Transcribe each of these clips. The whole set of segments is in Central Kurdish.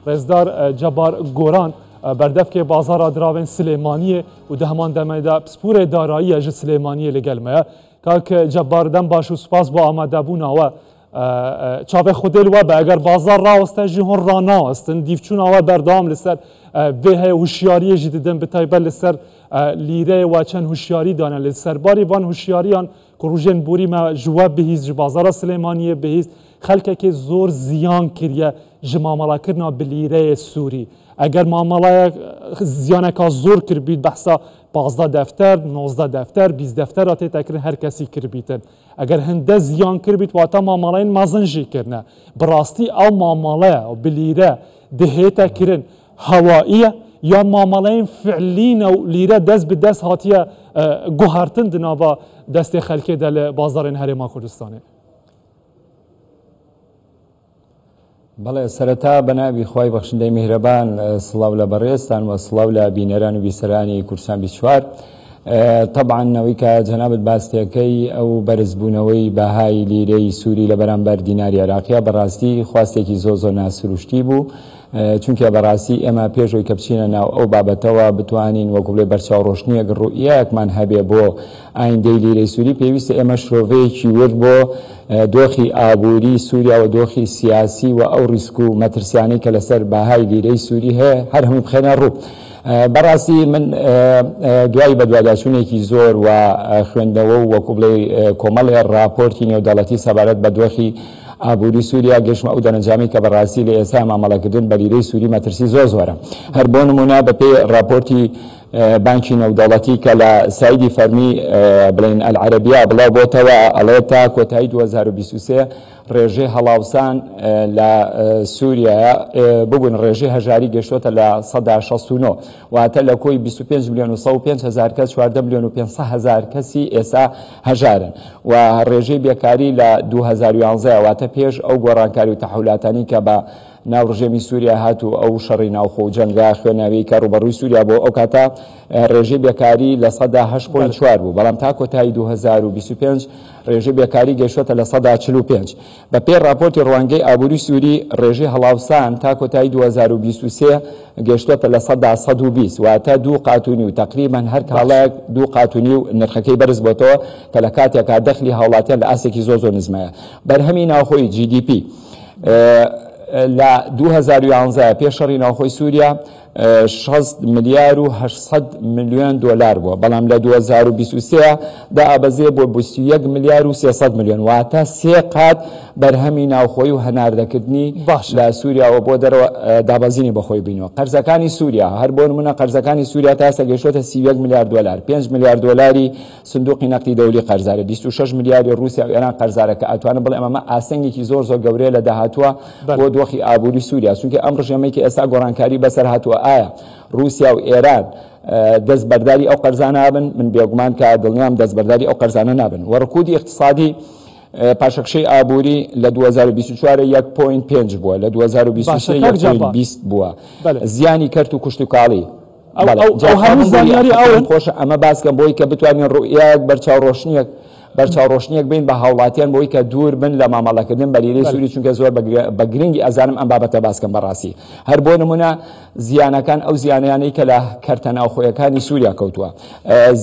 رزدار جبار گوران بردف که بازار دراوین سلیمانیه و ده همان دمه دا سپور دارایی اج سلیمانیه لگلمه که جبار دم باش و سپاس با آمده بونا و چاپ خودل و به اگر بازار راوسته جهان رانا استن دیفچون و بردام لسر به هوشیاری جدیدن به تایبه لسر لیره و چند هوشیاری دانه لسر باری وان هوشیاریان کروجن بوری ما جواب بهیز بازار سلیمانیه بهیز خلکه که زور زیان کریه جماملا کرنا بلیره سوری اگر معامله زیانه که زور کر بید بحثا 15 دفتر 19 دفتر 20 دفتر آتی تکرین هر کسی کر بیتن اگر هنده زیان کر بید واتا معامله این مازنجی کرنه براستی او معامله و بلیره دهه تکرین هوائیه یا معامله فعلین و لیره دست به دست هاتیه گوهرتن دنابا دست خلکه دل بازار هرما کردستانه بەڵێ سەرەتا بەناوی خوای بەخشندەی میهرەبان سڵاو لە بەڕێزتان و سڵاو لە بینەران و بیسەرانی کورسان 24 طبعا نەوەی کە جەنابەت باستیەکەی ئەو بەرزبوونەوەی بەهای لیرەی سووری لە بەرامبەر دیناری عێراقیە بەڕاستی خواستێکی زۆر ناسروشتی بوو چونکە بەڕاستی ئێمە پێشەوەی کە بچینە ناو ئەو بابەتەوە بتوانین وەکو بڵێ بەرچاوڕۆشنیەک ڕوئیەکمان هەبێ بۆ ئایندەی لیرەی سووری پێویستە ئێمە شرۆڤەیەکی ورد بۆ دۆخی ئابووری سووریا و دۆخی سیاسی و ئەو ریسک و مەترسیانەی کە لەسەر بەهای لیرەی سووری هەیە هەر هەمووی بخێنە ڕوو بەڕاستی من دوای بەدواداچوونێکی زۆر و خوێندنەوە و وەکو بڵێ کۆمەڵێ راپۆرتی نێودەوڵەتی سەبارەت بە دۆخی ئابووری سووریا گەشتمە ئەو دەرەنجامی کە بەڕاستی لە ئێستا مامەڵەکردن بە لیرەی سووری مەترسی زۆر زۆرە هەر بۆ نمونە بەپێی راپۆرتی بانکی نێودەوڵەتی کە لە سایدی فەرمی بڵێن ئەلعەرەبیا بڵاو بۆتەوە ئەڵێ تا کۆتایی 2023 ڕێژەی هەڵاوسان لە سووریایە ببوون ڕێژەی هەژاری گەشتۆتە لە 169 واتە لە کۆی 25 میلیۆن و 105 هزار کەس 14 میلیۆن و 500 هزار کەسی ئێستا هەژارن و ڕێژەی بێکاری لە 2011 واتە پێش ئەو گۆڕانکاری و تەحولاتانی کە بە ناو ڕژێمی سووریا هات و ئەو شەڕی ناوخۆ و جەنگا خوێناوی کە ڕوبەڕووی سووریا بۆ ئەو کاتە ڕێژەی بێکاری لە 108.4 بوو بەڵام تا کۆتایی 2025 ڕێژەی بێکاری گەشتۆتە لە 145 بە پێی راپۆرتی ڕوانگەی ئابووری سووری ڕێژەی هەڵاوسان تا کۆتایی 2023 گەشتۆتە لە 120 واتە 2 قاتونی و تقریبا هەر کاڵایەک 2 قاتونی و نرخەکەی بەرز بۆتەوە کە لە کاتێکا دەخلی هاوڵاتیان لە ئاسێکی زۆر نزمایە بەرهەمی ناوخۆی GDP لە 2011 پێش شەڕی ناوخۆی سووریا 6 ملیار و 800 میلیۆن دلار بووە بەڵام لە 2023 دا ئابەزێ بۆ 21 ملیار و 300 میلیۆن واتە 3 قات بەرهەمی ناوخۆی و هەناردەکردنی لە سووریاوە بۆ دەرەوە دابەزینی بەخۆی بینەوە قەرزەکانی سووریا هەر بۆ نمونە قەرزەکانی سووریا تا ئێستا گەیشتۆتە 31 میلیارد دلار 5 میلیارد دلاری سندوقی نەقدی دەولی قەرزارە 26 میلیاردی رووسیا و ئێران قەرزارەکە ئەتوانە بڵێ ئەمەمە ئاسەنگێکی زۆر گەورەیە لە داهاتووە بۆ دۆخی ئابووری سووریا چونکە ئەم ڕژێمەی کە ئێستا گۆڕانکاری بەسەر هاتووە ئایا رووسیا و ئێران دەست بەرداری ئەو قەرزانە نابن من بێگومان کە دڵنیام دەست بەرداری ئەو قەرزانە نابن وەڕکودی اقتصادی پاشەکشەی ئابووری لە 2024 1.5 بووە لە 2023 1.20 بووە زیانی کەرت و کوشت و کاڵی خۆشە ئەمە باسکەم بۆی کە بتوانین ڕوئیەک بەرچاوڕۆشنیەک بین بە هاوڵاتیان بۆی کە دوور بن لە مامەڵەکردن بە لیرەی سووری چونکە زۆر بە گرنگی ئەزانم ئەم بابەتە باسکەم بەڕاستی هەر بۆ نمونە زیانەکان ئەو زیانیانەی کە لە کەرتە ناوخۆیەکانی سووریا کەوتووە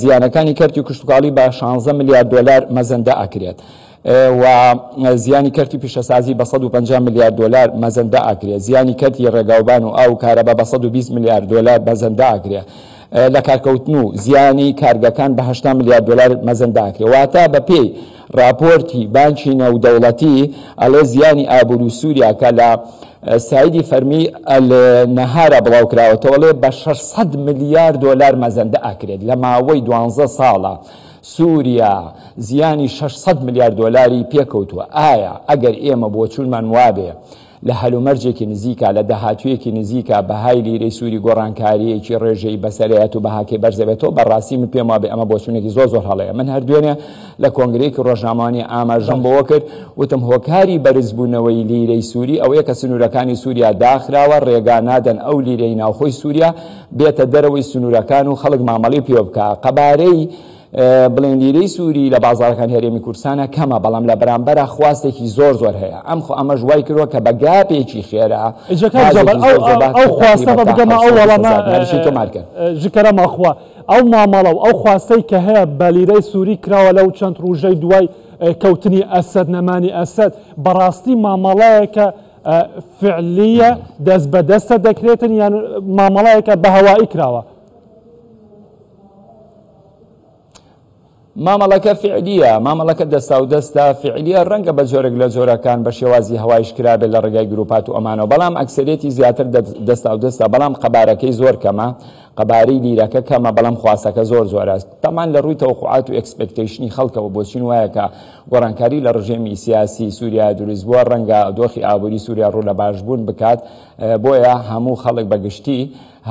زیانەکانی کەرتی کوشتتوکاڵی بە 16 میلیارد دلار مەزەندە ئاکرێت و زیانی کەرتی پیشەسازی بە 150 میلیارد دلار مەزەندە ئاکرێت زیانی کەرتی ڕێگاوبان و ئاو کارەبا بە 120 میلیارد دلار مەزەندە ئاکرێت لە کارکەوتن و زیانی کارگەکان بە 80 میلیارد دلار مەزەندە ئاکرێت واتە بە پێی راپۆرتی بانکی نێودەوڵەتی ئەڵێ زیانی ئابووری سووریا کە لە سایدی فەرمی نەهارە بڵاوکراوەتەوەڵێ بە 600 میلیارد دلار مەزەندە ئاکرێت لە ماوەی 12 ساڵە سووریا زیانی 600 میلیارد دلاری پێکەوتووە ئایا ئەگەر ئێمە بۆ چونمان وابێ لە هەلومەرجێکی نزیکە لە داهاتوویەکی نزیکە بەهای لیرەی سووری گۆڕانکاریەکی ڕێژەی بەسەرەیەت و بەهاکەی بەرزەبێتەوە بەڕاستی من پێم وابێ ئەمە بۆچوونێکی زۆر هەڵەیە من هەر دوێنێ لە کۆنگرەیەکی ڕۆژنامەوانی ئاماژەم بۆوە کرد وتم هۆکاری بەرزبوونەوەی لیرەی سووری ئەوەیە کە سنوورەکانی سووریا داخراوە ڕێگا نادەن ئەو لیرەی ناوخۆی سووریا بێتە دەرەوەی سنوورەکان و خەڵک مامەڵی پێ بکە قەبارەی بڵێن لیرەی سووری لە بازارەکان هەرێمی کوردستانە کەمە بەڵام لە بەرامبەرە خواستێکی زۆر هەیە ئەمەش وای کردووە کە بە گاپێکی خێرا ئەو خواستە بە بگەمە ئەو وەڵامە ژکەرە ماخوا ئەو مامەڵە و ئەو خواستەی کە هەیە بە لیرەی سووری کراوە لەو چەند ڕۆژەی دوای کەوتنی ئەسەد نەمانی ئەسەد بەڕاستی مامەڵەیەکە فعلیە دەست بە دەستە دەکرێتن یان مامەڵەیەکە بە هەوایی کراوە مامەڵەکە فعلیە مامەڵەکە دەستا و دەستە فعلیە ڕەنگە بە جۆرێک لە جۆرەکان بە شێوازی هەوایش کرابێت لە ڕێگای گروپات و ئەمانەوە بەڵام ئەکسەرێتی زیاتر دەستا و دەستە بەڵام قەبارەکەی زۆر کەمە قەبارەی لیرەکە کەمە بەڵام خواستەکە زۆر است تەمان لە ڕووی تەوقعات و ئەکسپێکتیشنی خەڵکەوە بۆچین وایە کە گۆڕانکاری لە ڕژێمی سیاسی سووریا دروست بووە ڕەنگە دۆخی ئابووری سووریا ڕوو لە باشبوون بکات بۆیە هەموو خەڵک بەگشتی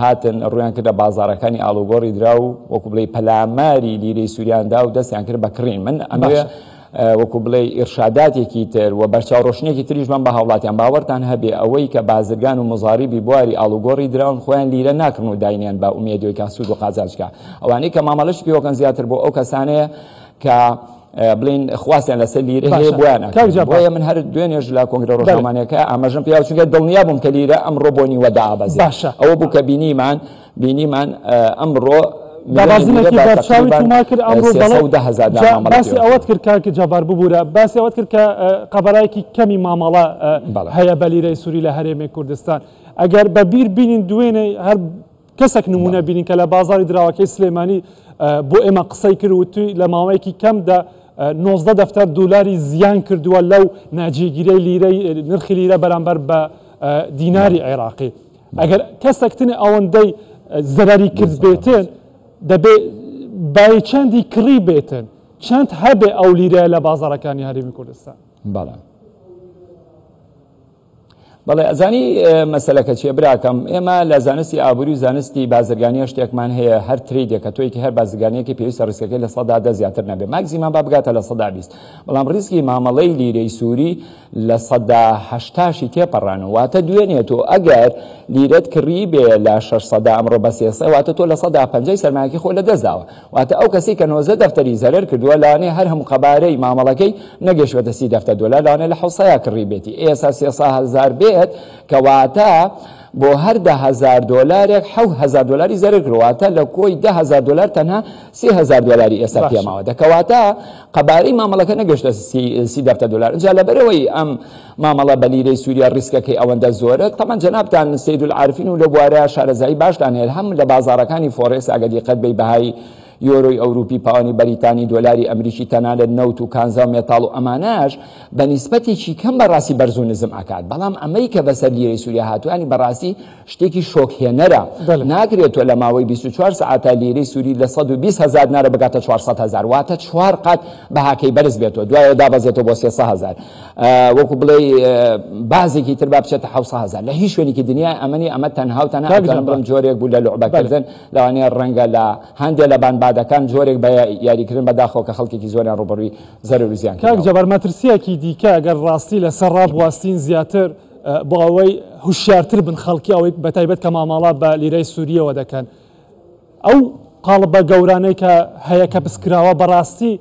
هاتن ڕویان کردە بازارەکانی ئاڵوگۆڕی درا و وەکو بڵێ پەلاماری لیرەی سووریاندا و دەستیان کرد بە کڕین من ئەمەوێ وەکو بڵێ ئیرشاداتێکی تر و بەرچاوڕۆشنێکی تریشمان بە هاوڵاتیان باوەڕتان هەبێ ئەوەی کە بازرگان و مزاریبی بواری ئاڵوگۆڕی دراون خۆیان لیرە ناکردن و داینیان بە ئومێدیۆکان سوود و قازانجکە ئەوانەی کە مامەڵەشی پێوەکەن زیاتر بۆ ئەو کەسانەیە کە بڵین خواستیان لەسەر لیرە هەیە بۆیە من هەر دوێنێژ لە کۆنگرە ڕۆژنامانیەکە ئاماژەم پێیا چونکە دڵنیا بووم کە لیرە ئەمڕۆ بۆ نیوە دابەزێ ئەوە بوو کە بینیمان ئەمڕۆ دابازینێکی بەرچاوی توما کرد ئەمڕۆ باسی ئەوەت کرد کاکە جەبار ببوورە باسی ئەوەت کرد کە قەبارایەکی کەمی مامەڵە هەیە بە لیرەی سووری لە هەرێمی کوردستان ئەگەر بە بیر بینین دوێنێ هەر کەسێک نمونە بینین کە لە بازاری دراوەکەی سلێمانی بۆ ئێمە قسەی کرد و توی لە ماوەیەکی کەمدا 19 دەفتەر دولاری زیان کردووە لەو ناجێگیرەی لیرەی نرخی لیرە بەرامبەر بە دیناری عێراقی ئەگەر کەسێکتنی ئەوەندەی زەرری کرد بێتن دەبێ بای چەندی کڕی بێتن چەند هەبێ ئەو لیرەیە لە بازارەکانی هەرێمی کوردستان بەڵێ ئەزانی مەسەلەکە چیە براکەم ئێمە لە زانستی ئابووری و زانستی بازرگانیە شتێکمان هەیە هەر ترێدێکە تۆیکی هەر بازرگانیەکی پێویستە ڕیسکەکەی لە 100 زیاتر نەبێ ماکزیمەم با بگاتە لە 120 بەڵام ڕیسکی مامەڵەی لیرەی سووری لە 180 تێپەڕانەوە واتە دوێنێت و ئەگەر لیرەت کڕی بێ لە 600 ئەمڕۆ بە 300 واتە تۆ لە 150 سەرمایەکی خۆ لە دەستداوە واتە ئەو کەسی کە 90 دەفتەری زەرەر کردووە لەوانەیە هەر هەموو قەبارەی مامەڵەکەی نەگەیشتوەتە 30 دەفتەر دۆلار لەوانەیە لە 700 کڕی بێتی ئێستا 300,000 بێت کەواتە بۆ هەر 10,000 دۆلارێک 7,000 دۆلاری زەرر کردواتە لە کۆی 10,000 دۆلار تەنها 30,000 دۆلاری ئێستا پێماوە دەکەواتە قەبارەی مامەڵەکە نەگەشتە 30 دەفتەر دۆلار اینجا لەبەرەوەی ئەم مامەڵە بە لیرەی سووریا ڕیسکەکەی ئەوەندە زۆرە تەمان جەنابتان سید العارفین و لە بوارە شارەزایی باشتان هەیە هەم لە بازارەکانی فۆرێکس ئەگەر دیقەت بەی بەهای یۆرۆی ئەوروپی پاوانی بەریتانی دۆلاری ئەمریکی تەنانەت نەوت و کانزا و مێتاڵ و ئەمانەش بە نیسبەتێکی کەم بەڕاستی بەرز و نزم ئاکات بەڵام ئەمەی کە بەسەر لیرەی سووریا هاتووانی بەڕاستی شتێکی شۆکهێنەرە ناکرێت تۆ لە ماوەی 24 ساعتە لیرەی سووری لە 120,000 نارە بگاتە 400,000 واتە 4 قات بە هاکەی بەرز بێتەوە دوایە دابەزێتەوە بۆ 300,000 وەکو بڵێ بازێکی تر با بچێتە 700,000 لە هیچ شوێنێکی دنیا ئەمەنی ئەمە تەنها و تەنها بڵم جۆرێک بوو لە لوعبەکردن لەوانەیە ڕەنگە لە هەندێک لە بانبادەکان جۆرێک بە یاریکردن بەداخەوە کە خەڵکێکی زۆریان ڕوبەڕووی زەرر و زیان کاک جەبار مەترسیەکی دیکە ئەگەر ڕاستی لەسەر ڕابواستین زیاتر بۆ ئەوەی هوشیارتر بن خەڵکی ئەوەی بەتایبەت کە مامەڵە بە لیرەی سووریەوە دەکەن ئەو قاڵبە گەورانەی کە هەیە کە پسکراوە بەڕاستی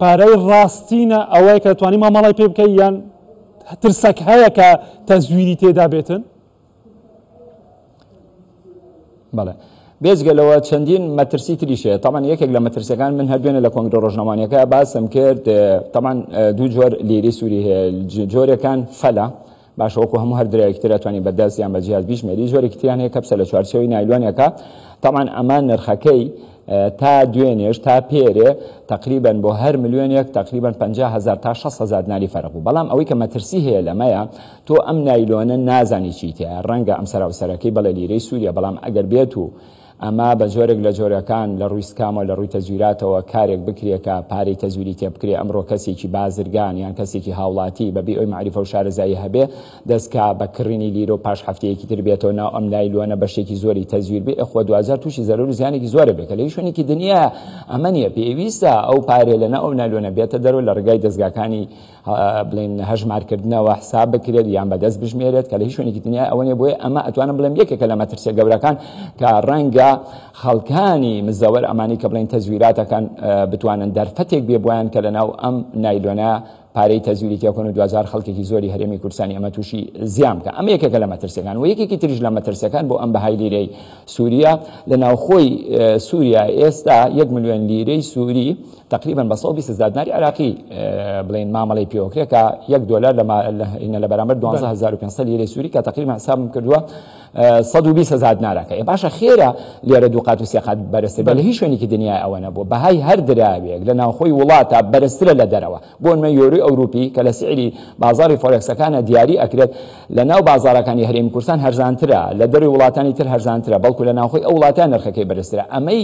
پارەی ڕاستینە ئەوەیە کە دەتوانی مامەڵی پێ بکەی یان ترسەک هەیە کە تەزویری تێدا بێتن بەڵێ بێزگەلەوە چەندین مەترسی تریشەیە تامان یەکێک لە مەترسیەکان من هەردوێنە لە کۆنگرە ڕۆژنامانیەکە باسم کرد تامان دوو جۆر لیرەی سووری هەیە جۆرەکان فەلە باش وەکو هەموو هەر درایەکتر ئەتوانی بەدەستیان بە جیاز بیشمێری جۆرێکی تریان هەیە کەپسە لە چوارچێوەی نایلۆنێکە تامان ئەمان نرخەکەی تا دوێنێش تا پێرێ تقریبا بۆ هەر ملیۆنێک تقریبا 50,000 تا 60,000 ناری فەرق بوو بەڵام ئەوەی کە مەترسی هەیە لەمەیە تۆ ئەم نایلۆنە نازانی چیتە ڕەنگە ئەم سەراوسەرەکەی بەڵێ لیرەی سووریا بەڵام ئەگەر بێت و ئەما بە جۆرێک لە جۆرەکان لە ڕووی سکامە لە ڕووی تەزویراتەوە کارێک بکرێکە پارەی تەزویری تێ بکرێ ئەمڕۆ کەسێکی بازرگان یان کەسێکی هاوڵاتی بەبێ ئەوی معریفە و شارەزایی هەبێ دەستکا بە کڕینی لیرە و پاش هەفتەیەکی تر بێتەوە ناو ئەم نایلۆنە بەشێکی زۆری تەزویر بێ ئەخوا 2000 تووشی زەرور و زیانێکی زۆرە بێت کە لە شوێنێکی دنیا ئەمە نییە پێویستە ئەو پارێ لەنە ئەو نایلۆنە بێتە دەرەوە لە ڕێگای دەستگاکانی بڵێن هەژمارکردنەوە حساب بکرێت یان بەدەست بژمێرێت کە لە هیچ شوێنێکی دنیا ئەوە نیە بۆیە ئەمە ئەتوانم بڵێم یەکێکە لە مەترسیە گەورەکان کە ڕەنگە خەڵکانی مزەوەر ئەمانی کە بڵین تەزویراتەکان بتوانن دەرفەتێک بێ بۆیان کە لەناو ئەم نایلۆنە پارەی تەزویری تێکۆن و 2000 خەڵکێکی زۆری هەرێمی کوردستانی ئەمە تووشی زیام کە ئەمە یەکێکە لە مەترسیەکان و یەکێکی تریش لە مەترسیەکان بۆ ئەم بەهای لیرەی سووریا لە ناوخۆی سووریا ئێستا 1 ملیۆن لیرەی سووری تقریبا بە 120,000 دیناری عراقی بڵین مامەڵەی پێوەکرێت کە $1 لە بەرامبەر 12,500 لیرەی سووری کە تقریبا حسابم کردووە 120,000 دینارەکە باشە خێرە لێرە دوو قات و سێ قات بەرزتر بە لە هیچ شوێنێکی دنیای ئەوە نەبوو بەهای هەر دراوێک لە ناوخۆی وڵاتە بەرزترە لە دەرەوە بۆ نمە یۆروی ئەوروپی کە لە سعری بازاری فۆرێکسەکانە دیاری ئەکرێت لە ناو بازارەکانی هەرێمی کوردستان هەرزانترە لە دەروی وڵاتانی تر هەرزانترە بەڵکو لە ناوخۆی ئەو وڵاتان نرخەکەی بەرزترە ئەمەی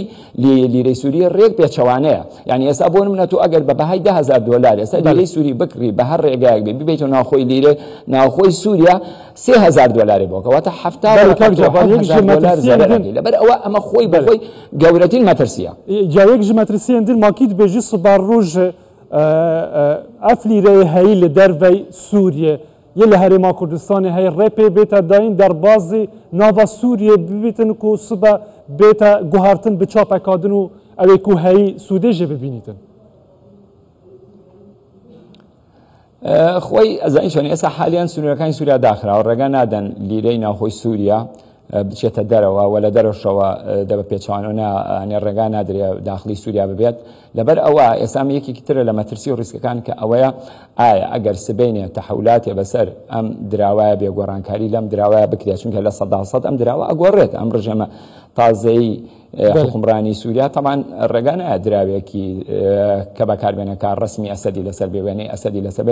لیرەی سووری ڕێک پێچەوانەیە یعنی ئێستا بۆ نمونە تو ئەگەر بە بەهای $10,000 ئێستا لیرەی سووری بکڕی بە هەر ڕێگایەک بێ ببیتەوە ناوخۆی لیرە ناوخۆی سووریا $3,000 بۆ کەواتە 70,000 لەبەر ئەوە ئەمە خۆی بەخۆی گەورەترین مەترسیە جاوێک ji metrisiyen din makî dibêjî sibar roj ev lîreyê heyî li dervey Sûriye yê li Herêma Kurdistanê heye rêpê bête dayîn derbazê nava Sûriye bibîtin ku sibe bête guhartin bi çapeka din û ew ê ku heyî Sûdê jê bibînîtin خۆی ئەزانی چۆن ئێستا حالیان سنوورەکانی سووریا داخراوە ڕێگا نادەن لیرەی ناوخۆی سووریا بچێتە دەرەوە و لە دەرەوەشەوە دەبە پێچوانە ڕێگا نادرێت داخلی سووریا ببێت لەبەر ئەوە ئێسام یەکێکی ترە لە مەترسی و ڕیسکەکان کە ئەوەیە ئایا ئەگەر سبینێ تەحولاتێ بەسەر ئەم دراوایە بێگۆڕانکاری لەم دراوایە بکرێت چونکە لە 100% ئەم دراوە ئەگۆڕێت ئەم ڕژێمە تازەی حکومڕانی سووریا تەمان ڕێگا نایە دراوێکی کە بەکاربێنەکە ڕسمی ئەسەدی لەسەر بێوێنەی ئەسەدی لەسەر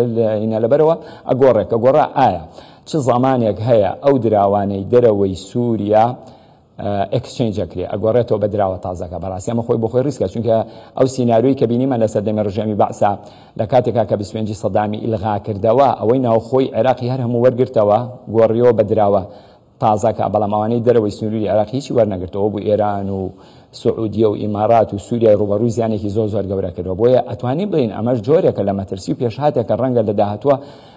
لەبەرەوە ئەگۆڕێت کە گۆڕا ئایا چ زمانێک هەیە ئەو دراوانەی دەرەوەی سووریا ئەکسچێنجەکرێ ئەگۆڕێتەوە بە دراوە تازەکە بەڕاستی ئەمە خۆی بۆ خۆی ڕیسکە چونکە ئەو سیناریۆی کە بینیمە لە سەردەمی ڕژێمی بەعسا لە کاتێکا کە 25 سەدامی ئیلغا کردەوە ئەوەی ناوخۆی عێراقی هەر هەموو وەرگرتەوە گۆڕیەوە بە دراوە تازەکە بەڵام ئەوانەی دەرەوەی سنووری عێراقی هیچی وەرنەگرتەوە بۆ ئێران و سعودیە و ئیمارات و سووریای ڕوبەڕووی زیانێکی زۆر گەورە کردەوە بۆیە ئەتوانین بڵین ئەمەش جۆرێکە لە مەترسی و پێشهاتێکە ڕەنگە لە داهاتوە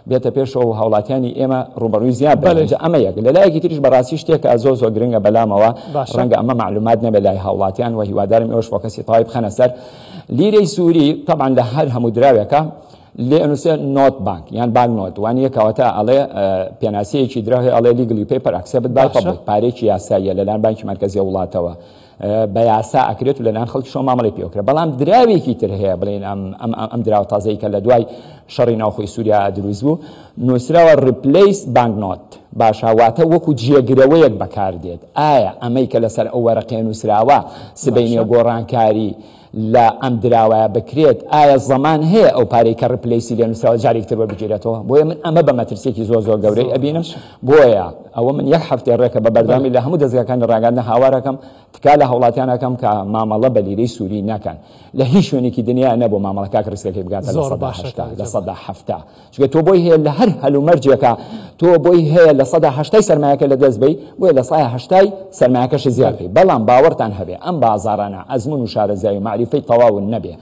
بێتە پێشەوە و هاوڵاتیانی ئێمە ڕوبەڕووی زیان بێت ئەمە یەک لە لایەکی تریش بەڕاستی شتێکە زۆر گرنگە بەلامەوە ڕەنگە ئەمە معلومات نەبێت لای هاوڵاتیان و هیوادارم ئێوەش فۆکەسی تەواوی بخەنە سەر لیرەی سووری طبعا لە هەر هەموو دراوێکە لێ ئەنووسێ نۆت بانک یان بانک نۆت وانە کەواتە ئەڵێ پێناسەیەکی دراوێ ئەڵێ لیگلی پێپەر ئەکسێبت با پارێکی یاساییە لەلایەن بانکی مرکزی وڵاتەوە بە یاسا ئەکرێت و لەلایەن خەڵکی شۆ مامەڵی پێوەکرێت بەڵام دراوێکی تر هەیە بڵێن ئەم دراوە تازەی کە لە دوای شەڕی ناوخۆی سووریا دروست بوو نووسراوە ریپلیس بانک نۆت باشاواتە وەکو جێگرەوەیەک بەکاردێت ئایا ئەمەی کە لەسەر ئەو وەرەقەیە نووسراوە سبەینە گۆڕانکاری لە ئەم دراوایە بکرێت ئایا زەمان هەیە ئەو پارەی کە ڕپلیسی لێ نووسراوە جارێکتر وەربگیرێتەوە بۆیە من ئەمە بە مەترسێکی زۆر گەورەی ئەبینم بۆیە ئەوە من یەک هەفتێ ڕێکە بە بەردەوامی لە هەموو دەستگاکانی ڕاگەاندنە هاوارەکەم تکا لە هەوڵاتیانەکەم کە مامەڵە بە لیرەی سووری ناکەن لە هیچ شوێنێکی دنیا نەبوو مامەڵەکە کە ڕیسکەکەی بگاتە لە 170 چونکە تۆ بۆی هەیە لە هەر هەلومەرجێکە تۆ بۆی هەیە لە 180 سەرمایەکە لە دەست بی بۆیە لە 180 سەرمایەکەش زیاد بکەی بەڵام باوەڕتان هەبێ ئەم بازارانە ئەزمون و شارەزایی و معریفەی تەواو نەبێ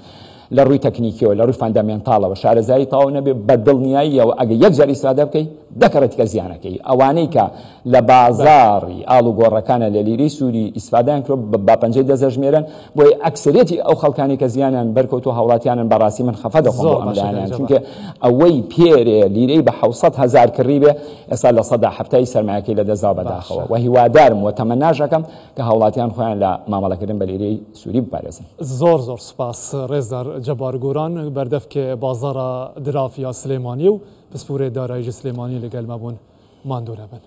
لە ڕووی تەکنیکیەوە لە ڕووی فاندامێنتاڵەوە شارەزایی تەواو نەبێ بە دڵنیاییەوە ئەگە یەک جار ئیسادە بکەی دەکەڕێتکە زیانەکەی ئەوانەی کە لە بازاری ئاڵ و گۆڕەکانە لە لیرەی سووری ئیسفادەیان کرۆ با پەنجەی دەزەژمێرن بۆی ئەکسەرێتی ئەو خەڵکانی کە زیانیان بەرکەوتووە هەوڵاتیانن بەڕاستی من خەفە دەخۆم بۆ ئەملایانیان چونکە ئەوەی پێرێ لیرەی بە 700,000 کڕی بێ ئێستا لە 170 سەرمایەکەی لە دەستدا بەداخەوە و هیوادارم و تەمەناژەکەم کە هەوڵاتیان خۆیان لە مامەڵەکردن بە لیرەی سووری بپارێزن زۆر سپاس ڕێزدار جەبار گۆران بەردەفکێ بازارە درافیا سلێمانی و پسپورێ داراییژە سلێمانی لەگەڵ مەبوون ماندوورە بن